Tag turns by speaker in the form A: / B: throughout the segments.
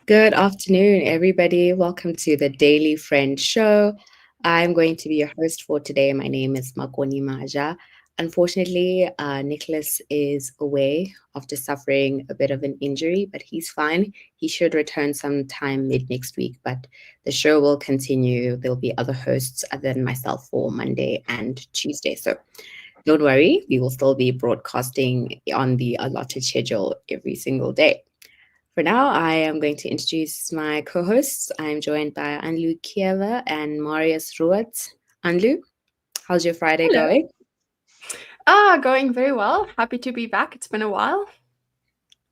A: Good afternoon, everybody. Welcome to the Daily Friend Show. I'm going to be your host for today. My name is Makone Maja. Unfortunately, Nicholas is away after suffering a bit of an injury, but he's fine. He should return sometime mid next week, but the show will continue. There'll be other hosts other than myself for Monday and Tuesday. So don't worry, we will still be broadcasting on the allotted schedule every single day. For now, I am going to introduce my co-hosts. I'm joined by Anlu Keeve and Marius Roodt. Anlu, how's your Friday
B: Hello.
A: going?
B: Going very well. Happy to be back. It's been a while.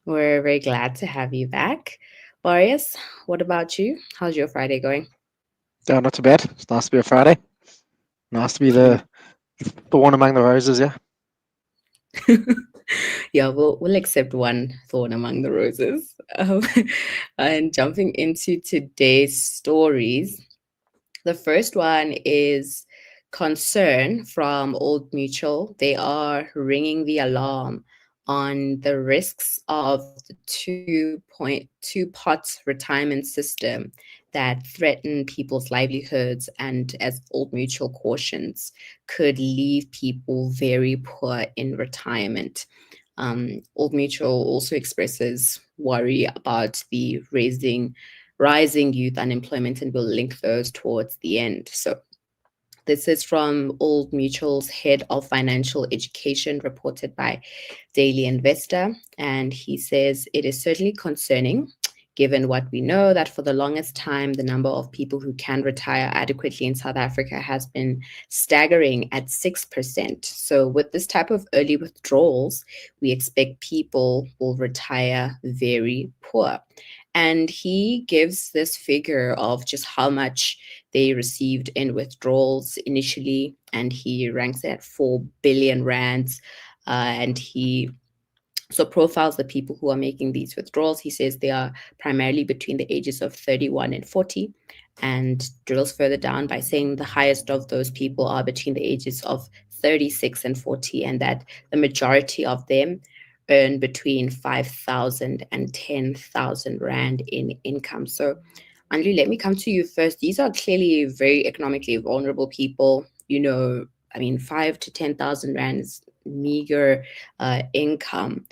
A: We're very glad to have you back. Marius, what about you? How's your Friday going?
C: Yeah, not too bad. It's nice to be a Friday. Nice to be the one among the roses, yeah.
A: Yeah, we'll accept one thorn among the roses. And jumping into today's stories, the first one is concern from Old Mutual. They are ringing the alarm on the risks of the 2.2 pot retirement system that threaten people's livelihoods and, as Old Mutual cautions, could leave people very poor in retirement. Old Mutual also expresses worry about the rising youth unemployment, and we'll link those towards the end. So this is from Old Mutual's head of financial education, reported by Daily Investor. And he says it is certainly concerning, given what we know, that for the longest time, the number of people who can retire adequately in South Africa has been staggering at 6%. So with this type of early withdrawals, we expect people will retire very poor. And he gives this figure of just how much they received in withdrawals initially, and he ranks it at 4 billion rands. And he profiles the people who are making these withdrawals. He says they are primarily between the ages of 31 and 40, and drills further down by saying the highest of those people are between the ages of 36 and 40, and that the majority of them earn between 5,000 and 10,000 rand in income. So, Anlu, let me come to you first. These are clearly very economically vulnerable people. I mean, 5 to 10,000 rand is meager income,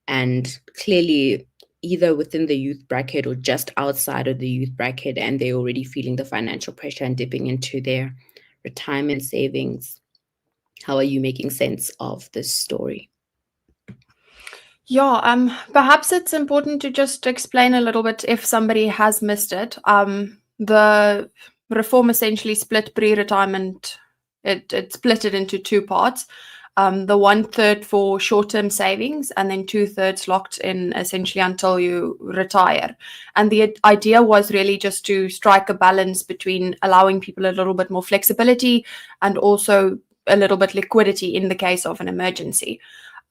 A: and clearly either within the youth bracket or just outside of the youth bracket, and they're already feeling the financial pressure and dipping into their retirement savings. How are you making sense of this story?
B: Yeah, perhaps it's important to just explain a little bit if somebody has missed it. The reform essentially split pre-retirement. It split it into two parts. The 1/3 for short-term savings, and then 2/3 locked in essentially until you retire. And the idea was really just to strike a balance between allowing people a little bit more flexibility and also a little bit liquidity in the case of an emergency.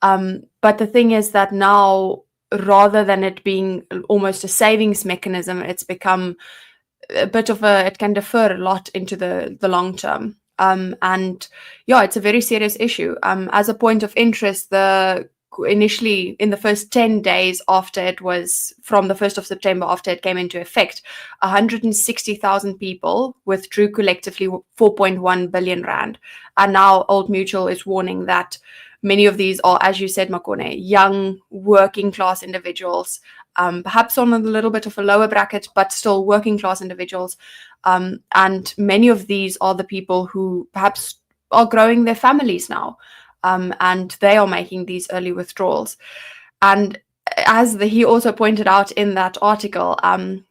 B: But the thing is that now, rather than it being almost a savings mechanism, it's become a bit of it can defer a lot into the long term. And yeah, it's a very serious issue. As a point of interest, initially in the first 10 days after it was from the 1st of September, after it came into effect, 160,000 people withdrew collectively 4.1 billion rand. And now Old Mutual is warning that many of these are, as you said, Makone, young working class individuals, perhaps on a little bit of a lower bracket, but still working class individuals. And many of these are the people who perhaps are growing their families now, and they are making these early withdrawals. And as he also pointed out in that article,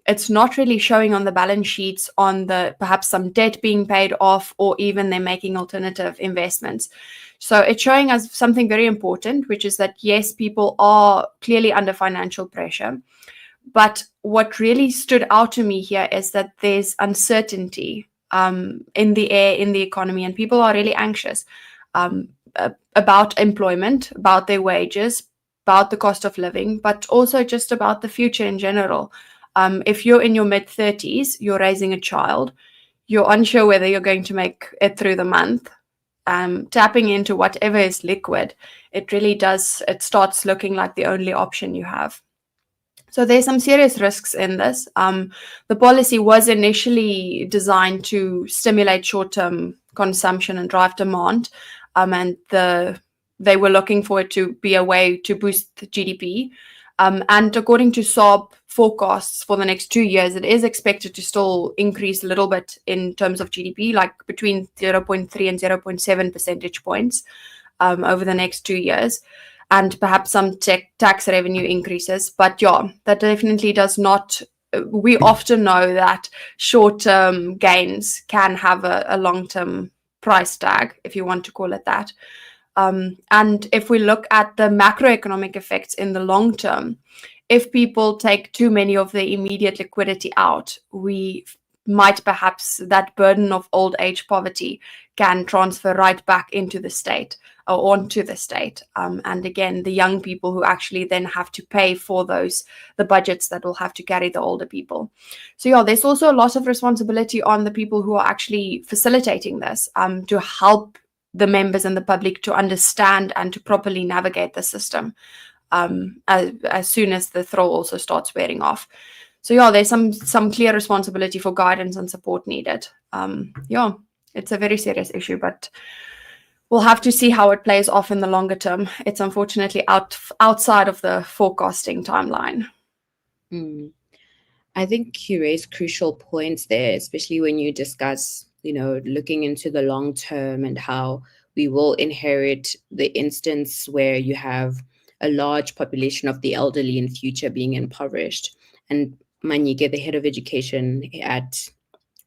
B: it's not really showing on the balance sheets on the perhaps some debt being paid off, or even they're making alternative investments. So it's showing us something very important, which is that, yes, people are clearly under financial pressure. But what really stood out to me here is that there's uncertainty in the air, in the economy, and people are really anxious about employment, about their wages, about the cost of living, but also just about the future in general. If you're in your mid-30s, you're raising a child, you're unsure whether you're going to make it through the month. Tapping into whatever is liquid, it really does, it starts looking like the only option you have. So there's some serious risks in this. The policy was initially designed to stimulate short-term consumption and drive demand, and they were looking for it to be a way to boost the GDP. And according to SARB forecasts for the next 2 years, it is expected to still increase a little bit in terms of GDP, like between 0.3 and 0.7 percentage points over the next 2 years, and perhaps some tax revenue increases. But yeah, that definitely does not. We often know that short-term gains can have a long-term price tag, if you want to call it that. And if we look at the macroeconomic effects in the long term, if people take too many of the immediate liquidity out, we might perhaps that burden of old age poverty can transfer right back into the state or onto the state. And again, the young people who actually then have to pay for the budgets that will have to carry the older people. So yeah, there's also a lot of responsibility on the people who are actually facilitating this to help the members and the public to understand and to properly navigate the system as soon as the throw also starts wearing off. So yeah, there's some clear responsibility for guidance and support needed. Yeah, it's a very serious issue, but we'll have to see how it plays off in the longer term. It's unfortunately outside of the forecasting timeline.
A: I think you raise crucial points there, especially when you discuss, looking into the long term and how we will inherit the instance where you have a large population of the elderly in future being impoverished. And Manike, the head of education at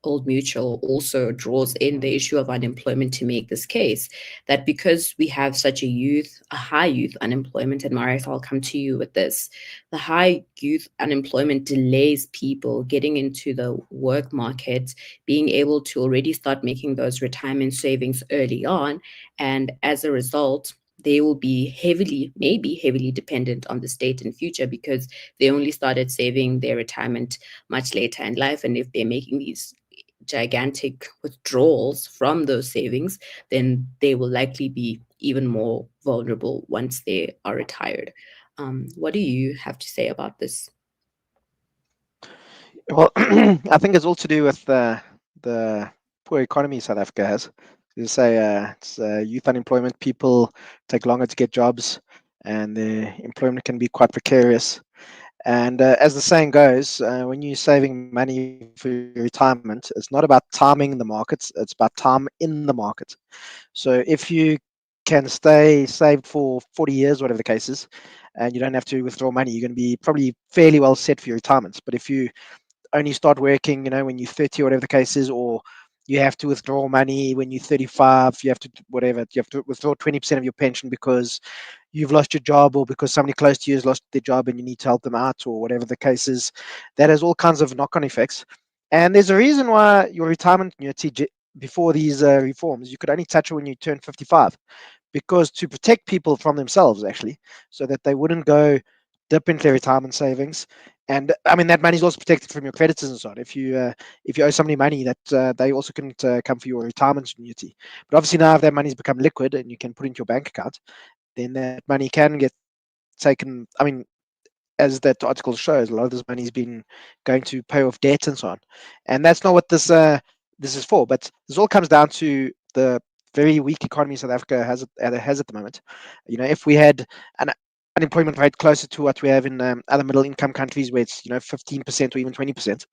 A: Old Mutual, also draws in the issue of unemployment to make this case that because we have such a high youth unemployment, and Marius, I'll come to you with this, the high youth unemployment delays people getting into the work market, being able to already start making those retirement savings early on. And as a result, they will be maybe heavily dependent on the state in future because they only started saving their retirement much later in life. And if they're making these gigantic withdrawals from those savings, then they will likely be even more vulnerable once they are retired. What do you have to say about this?
C: Well, I think it's all to do with the poor economy South Africa has. You say it's youth unemployment, people take longer to get jobs, and the employment can be quite precarious. And as the saying goes, when you're saving money for your retirement, it's not about timing the markets, it's about time in the market. So if you can stay saved for 40 years, whatever the case is, and you don't have to withdraw money, you're going to be probably fairly well set for your retirement. But if you only start working, when you're 30 or whatever the case is, or you have to withdraw money when you're 35, you have to withdraw 20% of your pension because you've lost your job or because somebody close to you has lost their job and you need to help them out or whatever the case is. That has all kinds of knock-on effects. And there's a reason why your retirement annuity before these reforms, you could only touch it when you turn 55, because to protect people from themselves, actually, so that they wouldn't go dip into their retirement savings. And I mean, that money is also protected from your creditors and so on. If you owe somebody money, that they also couldn't come for your retirement annuity. But obviously now if that money's become liquid and you can put into your bank account, then that money can get taken. I mean, as that article shows, a lot of this money's been going to pay off debt and so on. And that's not what this is for. But this all comes down to the very weak economy South Africa has at the moment. If we had an unemployment rate closer to what we have in other middle income countries where it's 15% or even 20%,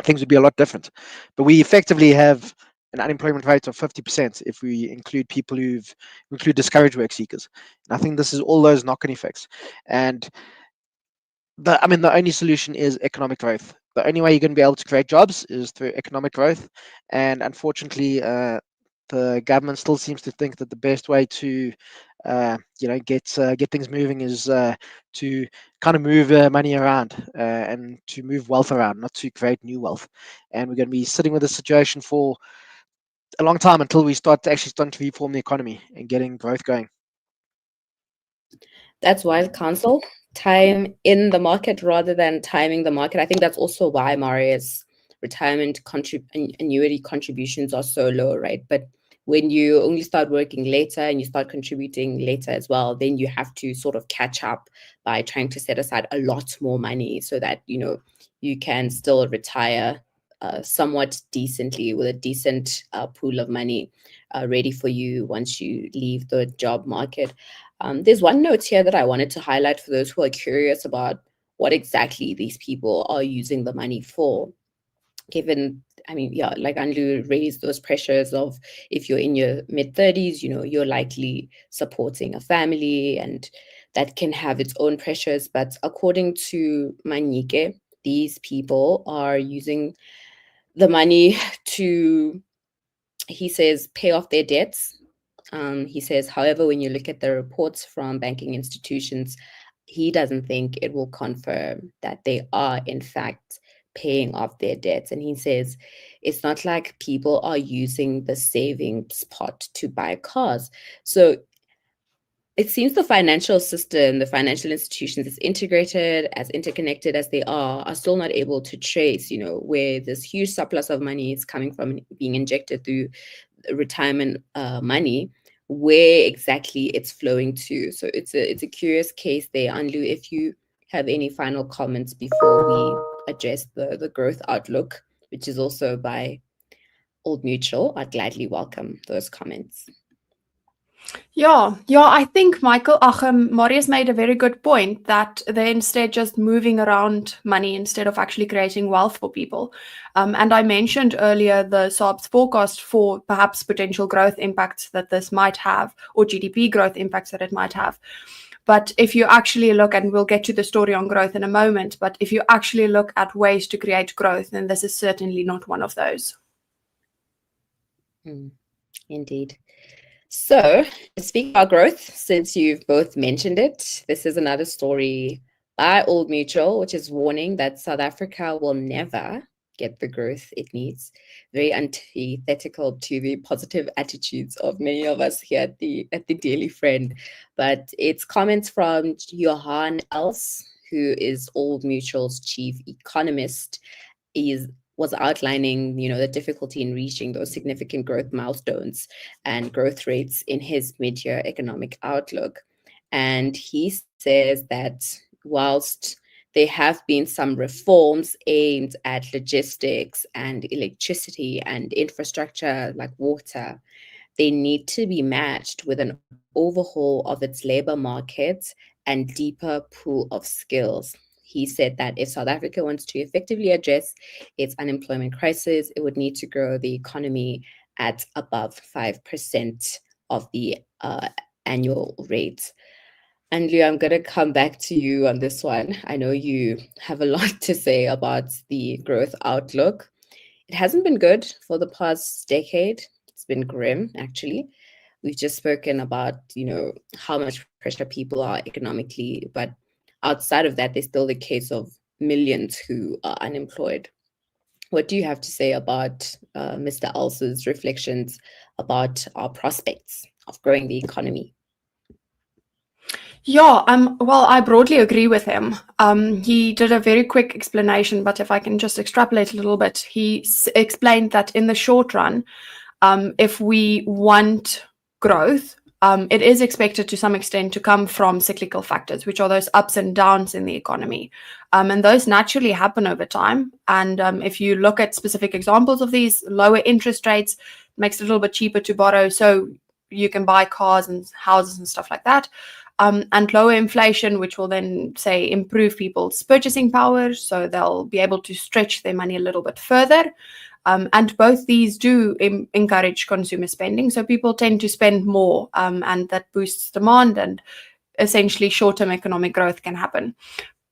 C: things would be a lot different. But we effectively have an unemployment rate of 50% if we include people who include discouraged work seekers. And I think this is all those knock-on effects. And the only solution is economic growth. The only way you're going to be able to create jobs is through economic growth. And unfortunately, the government still seems to think that the best way to get things moving is to kind of move money around and to move wealth around, not to create new wealth. And we're going to be sitting with this situation for a long time until we start to reform the economy and getting growth going.
A: That's wise counsel. Time in the market rather than timing the market. I think that's also why Marius retirement annuity contributions are so low, right? But when you only start working later and you start contributing later as well, then you have to sort of catch up by trying to set aside a lot more money so that, you can still retire somewhat decently with a decent pool of money ready for you once you leave the job market. There's one note here that I wanted to highlight for those who are curious about what exactly these people are using the money for. Given, like Anlu raised those pressures of, if you're in your mid-30s, you're likely supporting a family, and that can have its own pressures. But according to Manike, these people are using the money to, he says, pay off their debts. He says, however, when you look at the reports from banking institutions, he doesn't think it will confirm that they are, in fact, paying off their debts. And he says, it's not like people are using the savings pot to buy cars. So it seems the financial system, the financial institutions, as integrated, as interconnected as they are still not able to trace, where this huge surplus of money is coming from, being injected through retirement money, where exactly it's flowing to. So it's a curious case there. Anlu, if you have any final comments before we address the growth outlook, which is also by Old Mutual, I'd gladly welcome those comments.
B: Yeah, I think Marius made a very good point that they're instead just moving around money instead of actually creating wealth for people. And I mentioned earlier the SARB's forecast for perhaps potential growth impacts that this might have, or GDP growth impacts that it might have. But if you actually look, and we'll get to the story on growth in a moment, but if you actually look at ways to create growth, then this is certainly not one of those.
A: Indeed. So, speaking about growth, since you've both mentioned it, this is another story by Old Mutual, which is warning that South Africa will never get the growth it needs. Very antithetical to the positive attitudes of many of us here at the Daily Friend. But it's comments from Johan Els, who is Old Mutual's chief economist, was outlining, the difficulty in reaching those significant growth milestones and growth rates in his mid-year economic outlook. And he says that whilst there have been some reforms aimed at logistics and electricity and infrastructure like water, they need to be matched with an overhaul of its labor market and deeper pool of skills. He said that if South Africa wants to effectively address its unemployment crisis, it would need to grow the economy at above 5% of the annual rate. Anlu, I'm going to come back to you on this one. I know you have a lot to say about the growth outlook. It hasn't been good for the past decade. It's been grim, actually. We've just spoken about, how much pressure people are economically, but outside of that, there's still the case of millions who are unemployed. What do you have to say about Mr. Els's reflections about our prospects of growing the economy?
B: Yeah, well, I broadly agree with him. He did a very quick explanation, but if I can just extrapolate a little bit, he explained that in the short run, if we want growth, it is expected to some extent to come from cyclical factors, which are those ups and downs in the economy. And those naturally happen over time. And if you look at specific examples of these, lower interest rates makes it a little bit cheaper to borrow, so you can buy cars and houses and stuff like that. And lower inflation, which will then, say, improve people's purchasing power, so they'll be able to stretch their money a little bit further. And both these do encourage consumer spending, so people tend to spend more, and that boosts demand, and essentially short-term economic growth can happen.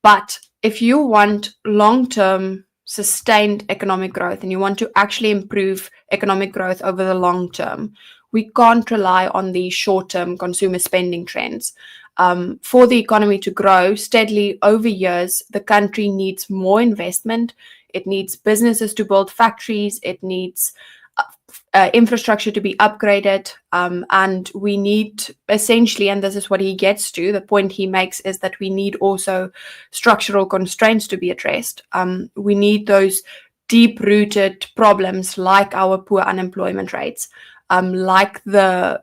B: But if you want long-term sustained economic growth and you want to actually improve economic growth over the long term, we can't rely on the short-term consumer spending trends. For the economy to grow steadily over years, the country needs more investment. It needs businesses to build factories. It needs infrastructure to be upgraded. And we need essentially, and this is what he gets to, the point he makes is that we need also structural constraints to be addressed. We need those deep-rooted problems like our poor unemployment rates. like the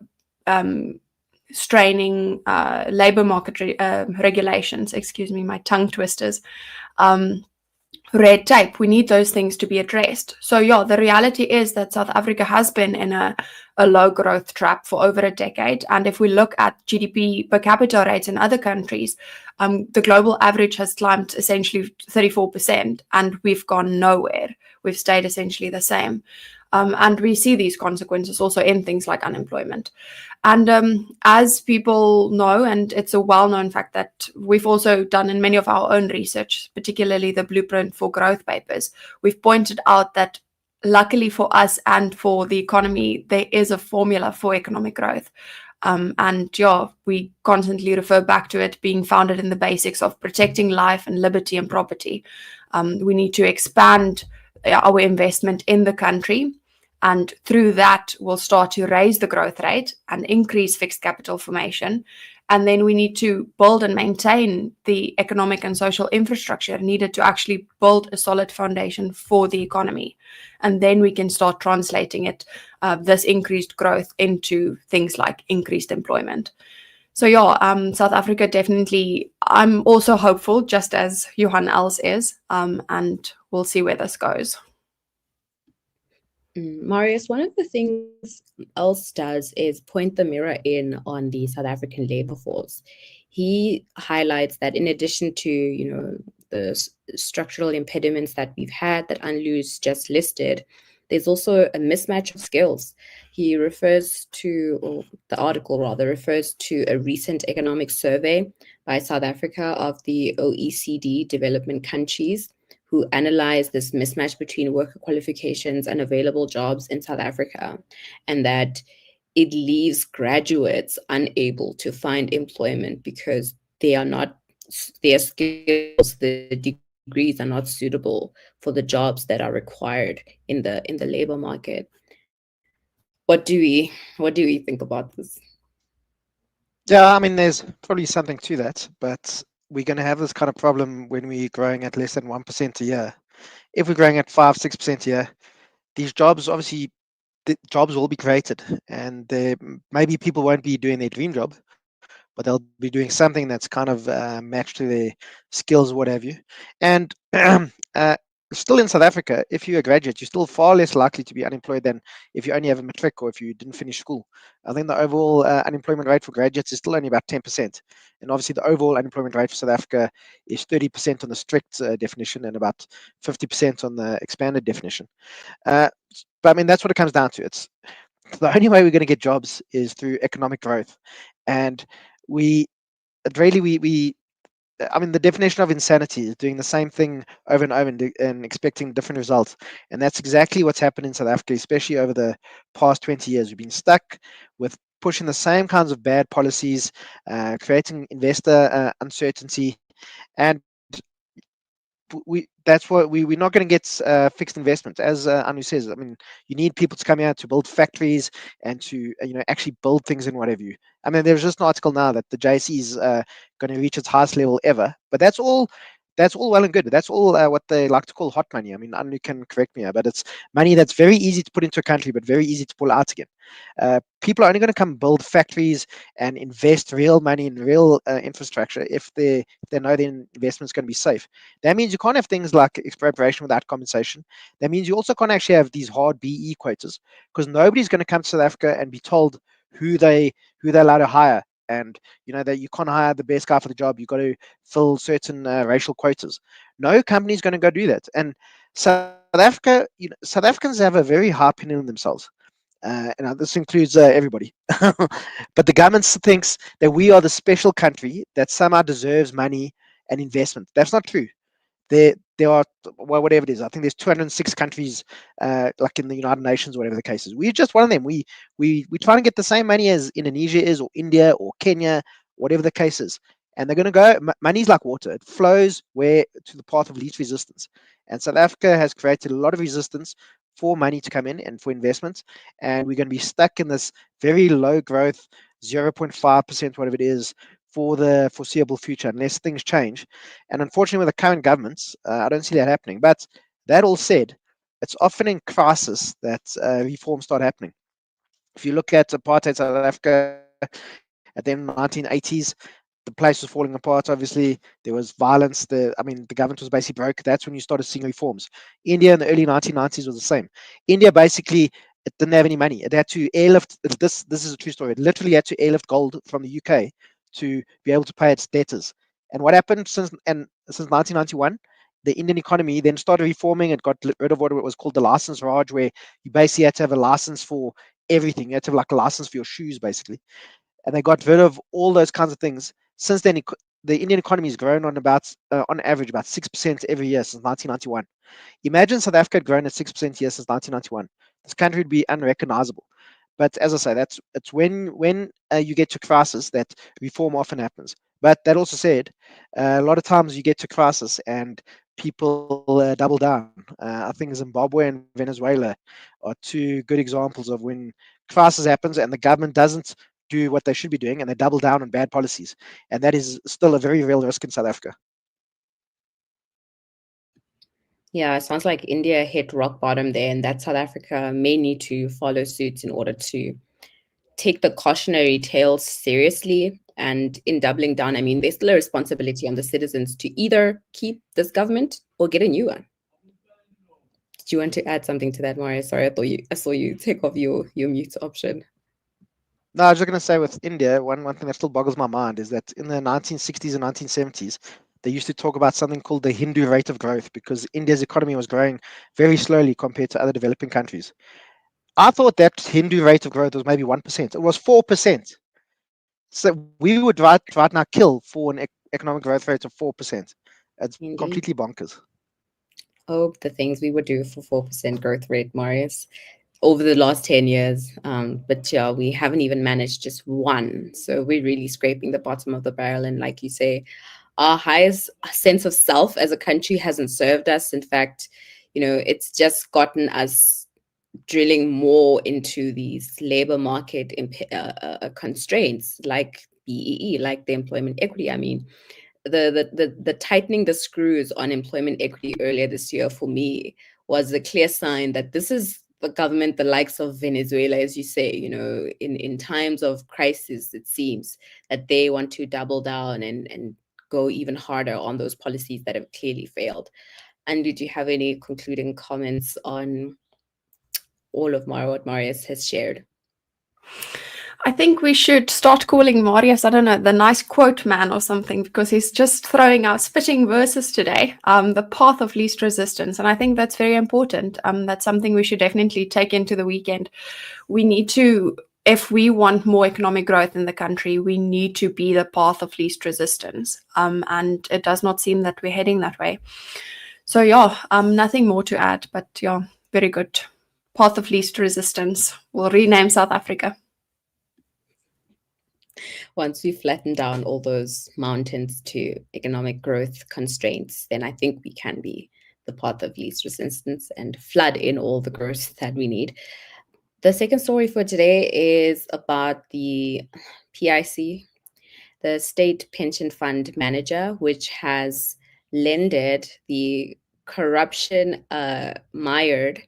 B: straining labor market regulations, excuse me, my tongue twisters, red tape. We need those things to be addressed. So yeah, the reality is that South Africa has been in a low growth trap for over a decade. And if we look at GDP per capita rates in other countries, the global average has climbed essentially 34%, and we've gone nowhere. We've stayed essentially the same. And we see these consequences also in things like unemployment. And as people know, and it's a well-known fact that we've also done in many of our own research, particularly the Blueprint for Growth papers, we've pointed out that luckily for us and for the economy, there is a formula for economic growth. And yeah, we constantly refer back to it being founded in the basics of protecting life and liberty and property. We need to expand our investment in the country, and through that we'll start to raise the growth rate and increase fixed capital formation. And then we need to build and maintain the economic and social infrastructure needed to actually build a solid foundation for the economy. And then we can start translating it, this increased growth, into things like increased employment. So yeah, South Africa definitely, I'm also hopeful, just as Johan Els is, and we'll see where this goes.
A: Marius, one of the things Els does is point the mirror in on the South African labor force. He highlights that in addition to, the structural impediments that we've had that Anlu's just listed, there's also a mismatch of skills. He refers to, or the article rather, refers to a recent economic survey by South Africa of the OECD development countries, who analyzed this mismatch between worker qualifications and available jobs in South Africa, and that it leaves graduates unable to find employment because their skills, the degrees are not suitable for the jobs that are required in the labor market. What do we think about this?
C: Yeah, I mean, there's probably something to that, but we're going to have this kind of problem when we're growing at less than 1% a year. If we're growing at 5-6% a year, these jobs, obviously, the jobs will be created, and maybe people won't be doing their dream job, but they'll be doing something that's kind of matched to their skills, what have you. And still in South Africa, if you're a graduate, you're still far less likely to be unemployed than if you only have a matric or if you didn't finish school. I think the overall unemployment rate for graduates is still only about 10%. And obviously the overall unemployment rate for South Africa is 30% on the strict definition and about 50% on the expanded definition. But I mean, that's what it comes down to. It's the only way we're going to get jobs is through economic growth. And I mean, the definition of insanity is doing the same thing over and over and expecting different results. And that's exactly what's happened in South Africa, especially over the past 20 years. We've been stuck with pushing the same kinds of bad policies, creating investor uncertainty. And that's what we're not going to get fixed investment, as Anlu says. I mean, you need people to come out to build factories and to actually build things and whatever you. I mean, there's just an article now that the JSE is going to reach its highest level ever, but that's all well and good. That's all what they like to call hot money. I mean, Anlu can correct me here, but it's money that's very easy to put into a country, but very easy to pull out again. People are only going to come build factories and invest real money in real infrastructure if they know the investment's going to be safe. That means you can't have things like expropriation without compensation. That means you also can't actually have these hard BE quotas, because nobody's going to come to South Africa and be told who they're allowed to hire. And that you can't hire the best guy for the job. You've got to fill certain racial quotas. No company's going to go do that. And South Africa, South Africans have a very high opinion of themselves. And this includes everybody. But the government thinks that we are the special country that somehow deserves money and investment. That's not true. There are, well, whatever it is, I think there's 206 countries, like in the United Nations, whatever the case is. We're just one of them. We try to get the same money as Indonesia is, or India, or Kenya, whatever the case is. And they're going to go, money's like water. It flows to the path of least resistance. And South Africa has created a lot of resistance for money to come in and for investments. And we're going to be stuck in this very low growth, 0.5%, whatever it is, for the foreseeable future, unless things change. And unfortunately, with the current governments, I don't see that happening. But that all said, it's often in crisis that reforms start happening. If you look at apartheid South Africa at the end of the 1980s, the place was falling apart. Obviously, there was violence. The government was basically broke. That's when you started seeing reforms. India in the early 1990s was the same. India basically, it didn't have any money. It had to airlift. This is a true story. It literally had to airlift gold from the UK to be able to pay its debtors. And what happened since 1991? The Indian economy then started reforming. It got rid of what was called the license Raj, where you basically had to have a license for everything. You had to have like a license for your shoes, basically. And they got rid of all those kinds of things. Since then, the Indian economy has grown on average about 6% every year since 1991. Imagine South Africa had grown at 6% a year since 1991. This country would be unrecognizable. But as I say, it's when you get to crisis that reform often happens. But that also said, a lot of times you get to crisis and people double down. I think Zimbabwe and Venezuela are two good examples of when crisis happens and the government doesn't do what they should be doing and they double down on bad policies. And that is still a very real risk in South Africa.
A: Yeah, it sounds like India hit rock bottom there, and that South Africa may need to follow suit in order to take the cautionary tales seriously. And in doubling down, I mean, there's still a responsibility on the citizens to either keep this government or get a new one. Do you want to add something to that, Marius? Sorry, I saw you take off your mute option.
C: No, I was just going to say with India, one thing that still boggles my mind is that in the 1960s and 1970s, they used to talk about something called the Hindu rate of growth because India's economy was growing very slowly compared to other developing countries. I thought that Hindu rate of growth was maybe 1%. It was 4%. So we would right now kill for an economic growth rate of 4%. It's
A: Indeed.
C: Completely bonkers.
A: Oh, the things we would do for 4% growth rate, Marius, over the last 10 years. But yeah, we haven't even managed just one. So we're really scraping the bottom of the barrel. And like you say, our highest sense of self as a country hasn't served us. In fact, it's just gotten us drilling more into these labor market constraints like BEE, like the employment equity. I mean, the tightening the screws on employment equity earlier this year for me was a clear sign that this is the government, the likes of Venezuela, as you say, in times of crisis, it seems that they want to double down and go even harder on those policies that have clearly failed. And did you have any concluding comments on all of what Marius has shared?
B: I think we should start calling Marius, I don't know, the nice quote man or something, because he's just throwing out spitting verses today, the path of least resistance. And I think that's very important. That's something we should definitely take into the weekend. We need to, if we want more economic growth in the country, we need to be the path of least resistance. And it does not seem that we're heading that way. So yeah, nothing more to add, but yeah, very good. Path of least resistance. We'll rename South Africa.
A: Once we flatten down all those mountains to economic growth constraints, then I think we can be the path of least resistance and flood in all the growth that we need. The second story for today is about the PIC, the State Pension Fund Manager, which has lended the corruption mired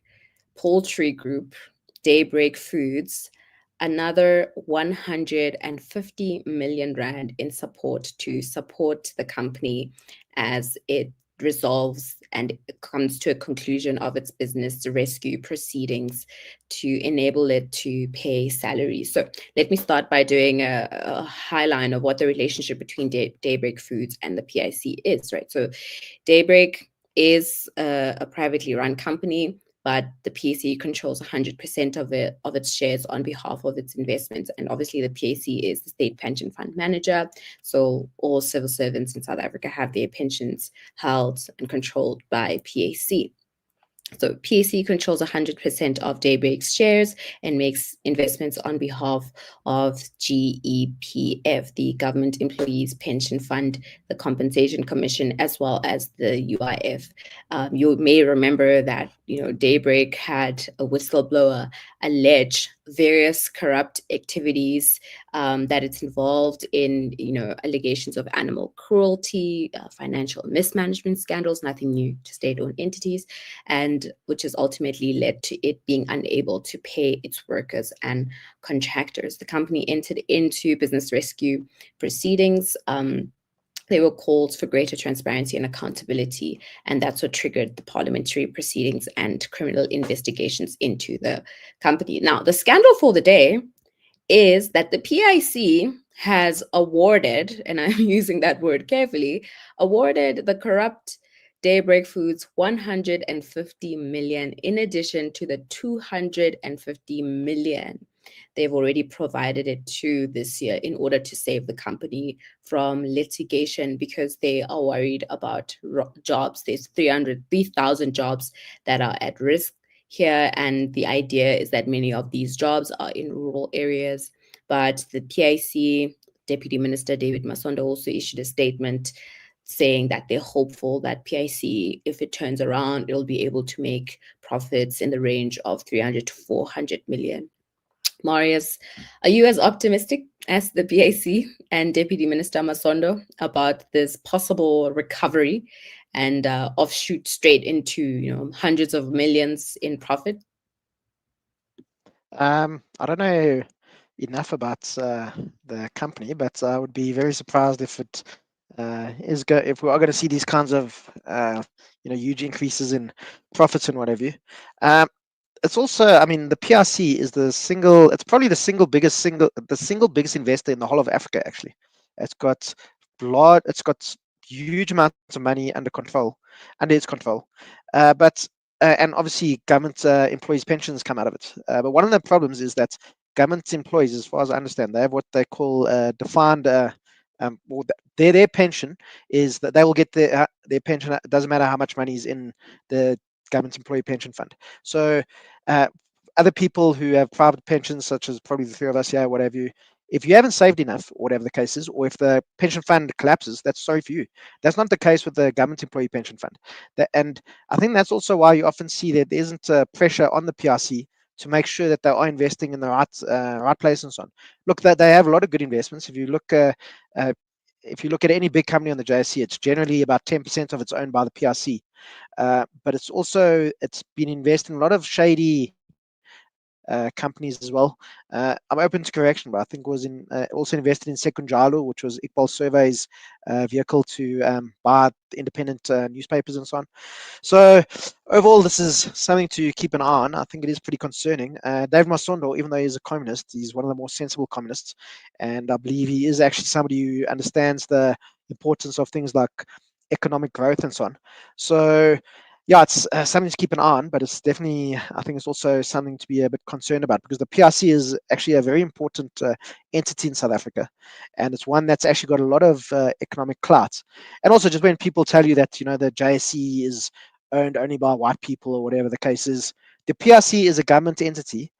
A: poultry group Daybreak Foods another 150 million rand in support the company as it resolves and comes to a conclusion of its business rescue proceedings to enable it to pay salaries. So let me start by doing a highline of what the relationship between Daybreak Foods and the PIC is, right? So Daybreak is a privately run company, but the PIC controls 100% of its shares on behalf of its investments. And obviously the PIC is the State Pension Fund Manager. So all civil servants in South Africa have their pensions held and controlled by PIC. So PIC controls 100% of Daybreak's shares and makes investments on behalf of GEPF, the Government Employees Pension Fund, the Compensation Commission, as well as the UIF. You may remember that Daybreak had a whistleblower allege various corrupt activities that it's involved in, allegations of animal cruelty, financial mismanagement scandals, nothing new to state-owned entities, and which has ultimately led to it being unable to pay its workers and contractors. The company entered into business rescue proceedings. There were calls for greater transparency and accountability, and that's what triggered the parliamentary proceedings and criminal investigations into the company. Now, the scandal for the day is that the PIC has awarded, and I'm using that word carefully, awarded the corrupt Daybreak Foods 150 million in addition to the 250 million they've already provided it to this year in order to save the company from litigation, because they are worried about jobs. There's 3,000 jobs that are at risk here, and the idea is that many of these jobs are in rural areas. But the PIC Deputy Minister David Masondo also issued a statement saying that they're hopeful that PIC, if it turns around, it'll be able to make profits in the range of 300 to 400 million. Marius, are you as optimistic as the PIC and Deputy Minister Masondo about this possible recovery and offshoot straight into hundreds of millions in profit?
C: I don't know enough about the company, but I would be very surprised if it if we are going to see these kinds of huge increases in profits and whatever. It's also, I mean, the PRC is it's probably the single biggest investor in the whole of Africa, actually. It's got huge amounts of money under its control. And obviously government employees' pensions come out of it. But one of the problems is that government employees, as far as I understand, they have what they call defined, their pension is that they will get their pension. It doesn't matter how much money is in the government employee pension fund. So other people who have private pensions, such as probably the three of us here, whatever you, if you haven't saved enough, or whatever the case is, or if the pension fund collapses, that's sorry for you. That's not the case with the government employee pension fund. And I think that's also why you often see that there isn't pressure on the PRC to make sure that they are investing in the right place and so on. Look, that they have a lot of good investments. If you look at any big company on the JSE, it's generally about 10% of it's owned by the PRC. But it's been investing in a lot of shady companies as well. I'm open to correction, but I think it was also invested in Sekunjalo, which was Iqbal Survey's vehicle to buy independent newspapers and so on. So overall, this is something to keep an eye on. I think it is pretty concerning. Dave Masondo, even though he's a communist, he's one of the more sensible communists, and I believe he is actually somebody who understands the importance of things like economic growth and so on. So yeah, it's something to keep an eye on, but it's definitely, I think it's also something to be a bit concerned about, because the PRC is actually a very important entity in South Africa, and it's one that's actually got a lot of economic clout. And also, just when people tell you that the JSE is owned only by white people or whatever the case is, the PRC is a government entity,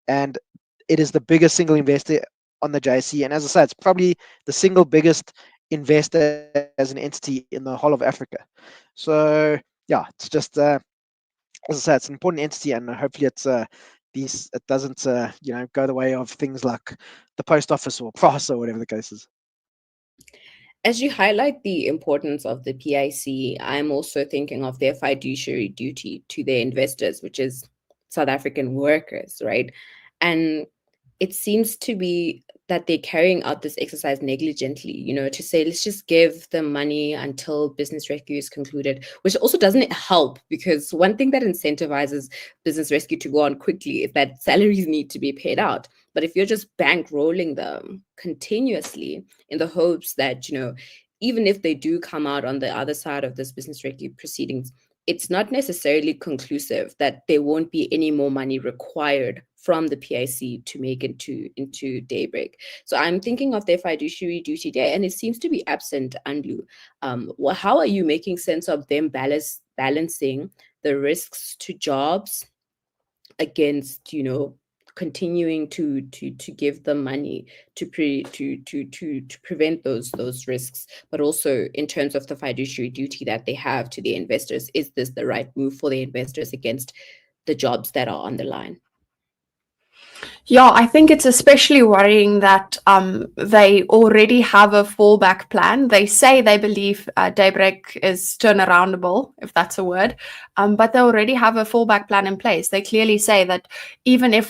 C: and it is the biggest single investor on the JSE. And as I said, it's probably the single biggest investor as an entity in the whole of Africa. So yeah, it's just as I said, it's an important entity, and hopefully it doesn't go the way of things like the post office or PROS or whatever the case is.
A: As you highlight the importance of the PIC, I'm also thinking of their fiduciary duty to their investors, which is South African workers, right? And it seems to be that they're carrying out this exercise negligently, to say, let's just give them money until business rescue is concluded, which also doesn't help, because one thing that incentivizes business rescue to go on quickly is that salaries need to be paid out. But if you're just bankrolling them continuously in the hopes that, even if they do come out on the other side of this business rescue proceedings, it's not necessarily conclusive that there won't be any more money required from the PIC to make it into Daybreak. So I'm thinking of their fiduciary duty there, and it seems to be absent, Anlu. How are you making sense of them balancing the risks to jobs against, continuing to give them money to prevent those risks, but also in terms of the fiduciary duty that they have to the investors? Is this the right move for the investors against the jobs that are on the line?
B: Yeah, I think it's especially worrying that they already have a fallback plan. They say they believe Daybreak is turnaroundable, if that's a word, but they already have a fallback plan in place. They clearly say that even if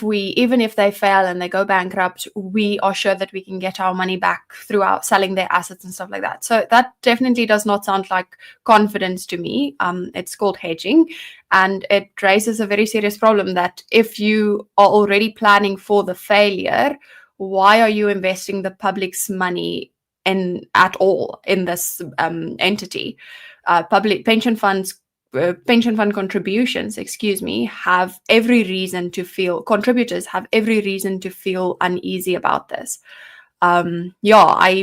B: they fail and they go bankrupt, we are sure that we can get our money back throughout selling their assets and stuff like that. So that definitely does not sound like confidence to me. It's called hedging. And it raises a very serious problem that if you are already planning for the failure, why are you investing the public's money at all in this entity? Public pension funds, pension fund contributions, have every reason to feel, contributors have every reason to feel uneasy about this. I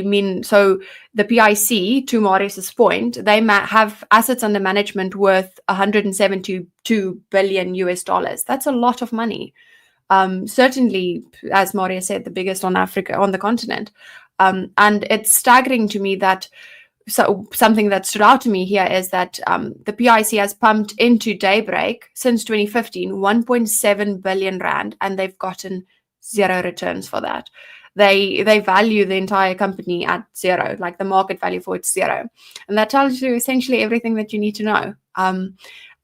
B: mean, so the PIC, to Marius's point, they have assets under management worth 172 billion US dollars. That's a lot of money. Certainly, as Marius said, the biggest on Africa, on the continent. And it's staggering to me that something that stood out to me here is that the PIC has pumped into Daybreak since 2015 1.7 billion rand, and they've gotten zero returns for that. They value the entire company at zero, like the market value for it's zero. And that tells you essentially everything that you need to know.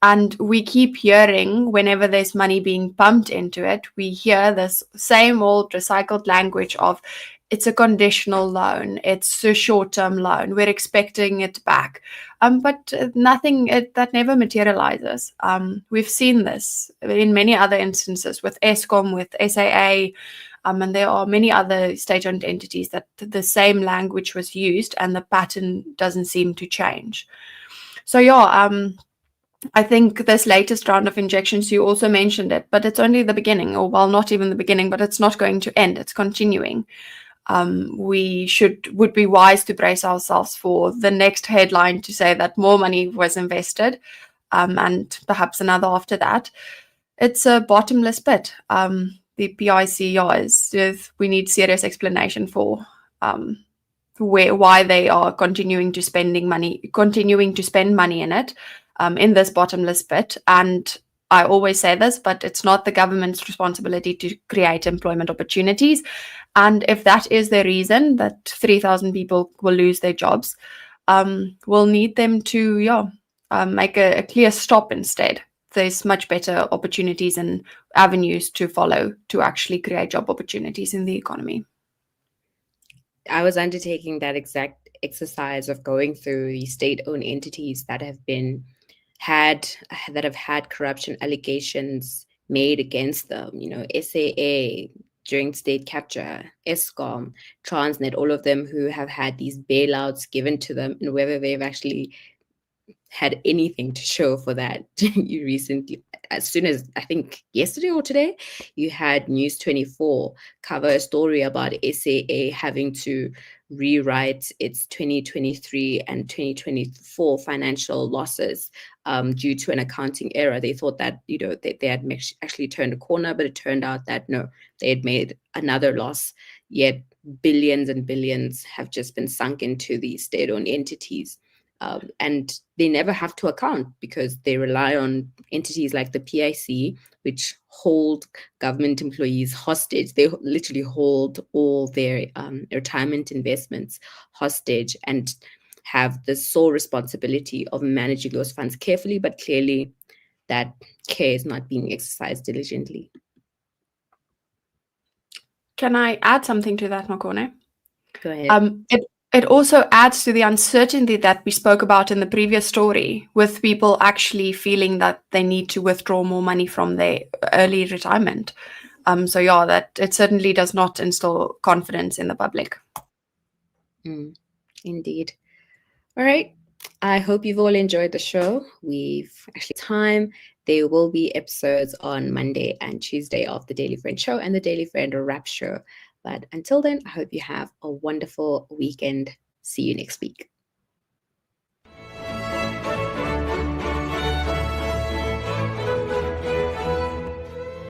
B: And we keep hearing, whenever there's money being pumped into it, we hear this same old recycled language of it's a conditional loan, it's a short-term loan, we're expecting it back. But nothing, that never materializes. We've seen this in many other instances with Eskom, with SAA, and there are many other state-owned entities that the same language was used and the pattern doesn't seem to change. So I think this latest round of injections, you also mentioned it, but it's only the beginning, or well, not even the beginning, but it's not going to end, it's continuing. We would be wise to brace ourselves for the next headline to say that more money was invested, and perhaps another after that. It's a bottomless pit. The PIC we need serious explanation for why they are continuing to spend money in it, in this bottomless pit. And I always say this, but it's not the government's responsibility to create employment opportunities. And if that is the reason that 3,000 people will lose their jobs, we'll need them to make a clear stop instead. There's much better opportunities and avenues to follow to actually create job opportunities in the economy.
A: I was undertaking that exact exercise of going through the state-owned entities that have had corruption allegations made against them. SAA during state capture, Eskom, Transnet, all of them who have had these bailouts given to them, and whether they've actually had anything to show for that. You recently, as soon as I think yesterday or today, you had News 24 cover a story about SAA having to rewrite its 2023 and 2024 financial losses due to an accounting error. They thought that they had actually turned a corner, but it turned out that no, they had made another loss. Yet billions and billions have just been sunk into these state-owned entities. And they never have to account because they rely on entities like the PIC, which hold government employees hostage. They literally hold all their retirement investments hostage and have the sole responsibility of managing those funds carefully, but clearly that care is not being exercised diligently.
B: Can I add something to that, Makone?
A: Go ahead.
B: It also adds to the uncertainty that we spoke about in the previous story, with people actually feeling that they need to withdraw more money from their early retirement. That it certainly does not instill confidence in the public.
A: Indeed. All right. I hope you've all enjoyed the show. We've actually time. There will be episodes on Monday and Tuesday of the Daily Friend Show and the Daily Friend Wrap Show. But until then, I hope you have a wonderful weekend. See you next week.